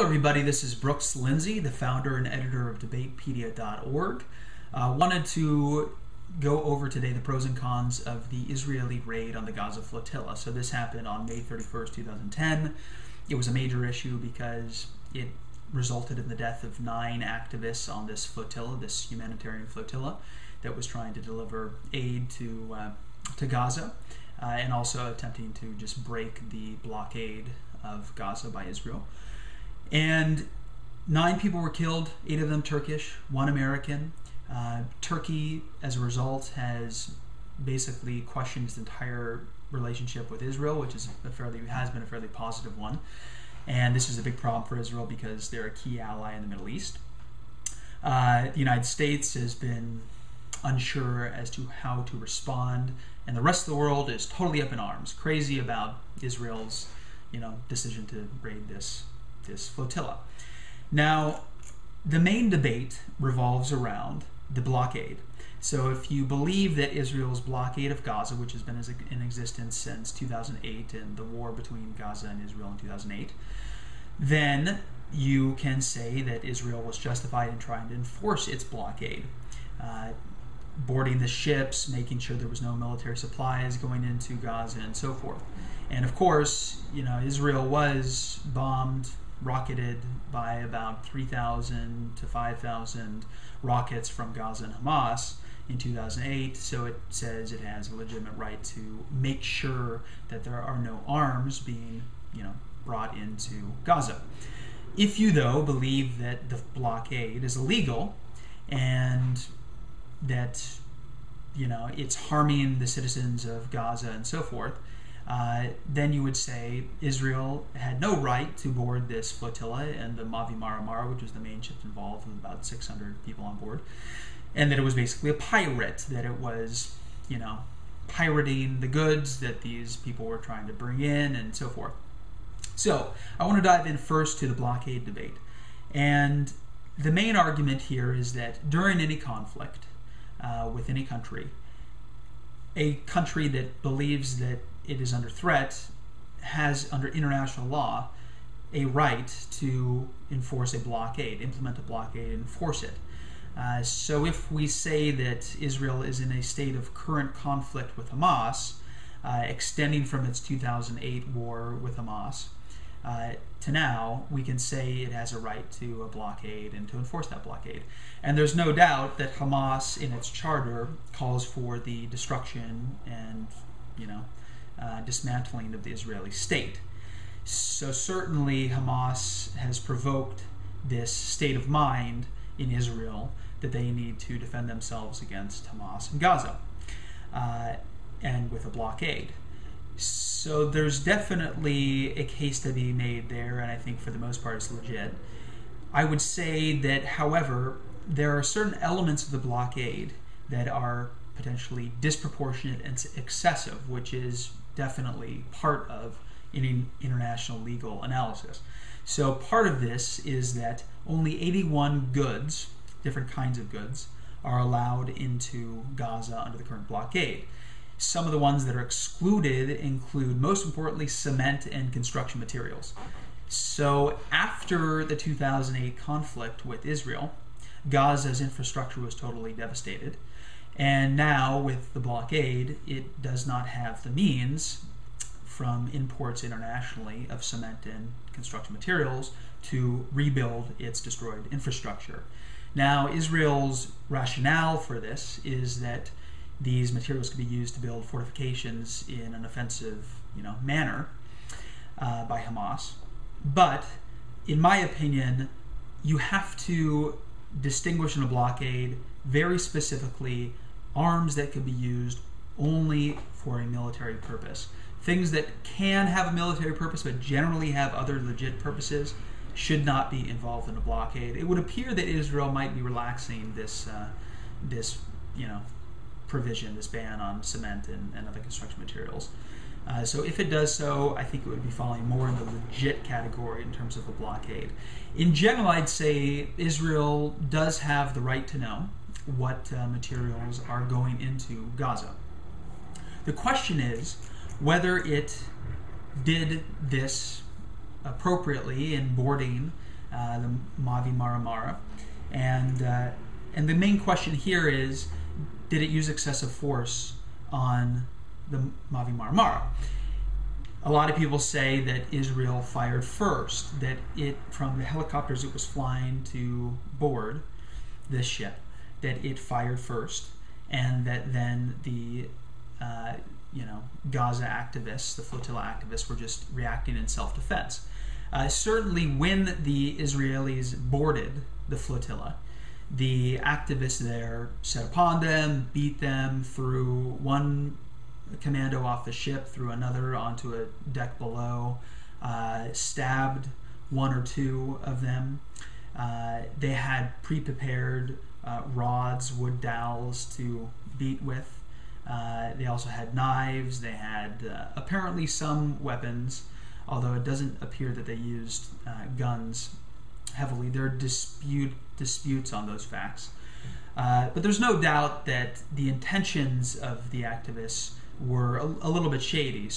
Hello everybody, this is Brooks Lindsay, the founder and editor of Debatepedia.org. Wanted to go over today the pros and cons of the Israeli raid on the Gaza flotilla. So this happened on May 31st, 2010. It was a major issue because it resulted in the death of 9 activists on this flotilla, this humanitarian flotilla that was trying to deliver aid to Gaza and also attempting to just break the blockade of Gaza by Israel. And 9 people were killed, 8 of them Turkish, 1 American. Turkey, as a result, has basically questioned its entire relationship with Israel, which is has been a fairly positive one. And this is a big problem for Israel because they're a key ally in the Middle East. The United States has been unsure as to how to respond, and the rest of the world is totally up in arms, crazy about Israel's, decision to raid this flotilla. Now, the main debate revolves around the blockade. So if you believe that Israel's blockade of Gaza, which has been in existence since 2008 and the war between Gaza and Israel in 2008, then you can say that Israel was justified in trying to enforce its blockade. Boarding the ships, making sure there was no military supplies going into Gaza, and so forth. And of course, Israel was bombed, rocketed by about 3,000 to 5,000 rockets from Gaza and Hamas in 2008, so it says it has a legitimate right to make sure that there are no arms being, brought into Gaza. If you, though, believe that the blockade is illegal and that, it's harming the citizens of Gaza and so forth, then you would say Israel had no right to board this flotilla and the Mavi Mara, which was the main ship involved with about 600 people on board, and that it was basically a pirate, that it was, pirating the goods that these people were trying to bring in and so forth. So I want to dive in first to the blockade debate. And the main argument here is that during any conflict with any country, a country that believes that it is under threat has, under international law, a right to enforce a blockade, implement a blockade, and enforce it. So if we say that Israel is in a state of current conflict with Hamas, extending from its 2008 war with Hamas to now, we can say it has a right to a blockade and to enforce that blockade. And there's no doubt that Hamas, in its charter, calls for the destruction and, dismantling of the Israeli state. So certainly Hamas has provoked this state of mind in Israel that they need to defend themselves against Hamas and Gaza, and with a blockade. So there's definitely a case to be made there, and I think for the most part it's legit. I would say that, however, there are certain elements of the blockade that are potentially disproportionate and excessive, which is definitely part of any international legal analysis. So part of this is that only 81 goods, different kinds of goods, are allowed into Gaza under the current blockade. Some of the ones that are excluded include, most importantly, cement and construction materials. So after the 2008 conflict with Israel, Gaza's infrastructure was totally devastated. And now, with the blockade, it does not have the means from imports internationally of cement and construction materials to rebuild its destroyed infrastructure. Now, Israel's rationale for this is that these materials could be used to build fortifications in an offensive, manner by Hamas. But, in my opinion, you have to distinguish in a blockade very specifically arms that could be used only for a military purpose. Things that can have a military purpose but generally have other legit purposes should not be involved in a blockade. It would appear that Israel might be relaxing this provision, this ban on cement and other construction materials. So if it does so, I think it would be falling more in the legit category in terms of a blockade. In general, I'd say Israel does have the right to know what materials are going into Gaza. The question is whether it did this appropriately in boarding the Mavi Mara. And the main question here is, did it use excessive force on the Mavi Mara? A lot of people say that Israel fired first, that from the helicopters it was flying to board this ship, that it fired first, and that then the Gaza activists, the flotilla activists, were just reacting in self-defense. Certainly when the Israelis boarded the flotilla, the activists there set upon them, beat them, threw one commando off the ship, threw another onto a deck below, stabbed one or two of them. They had pre-prepared rods, wood dowels to beat with. They also had knives. They had apparently some weapons, although it doesn't appear that they used guns heavily. There are disputes on those facts. But there's no doubt that the intentions of the activists were a little bit shady.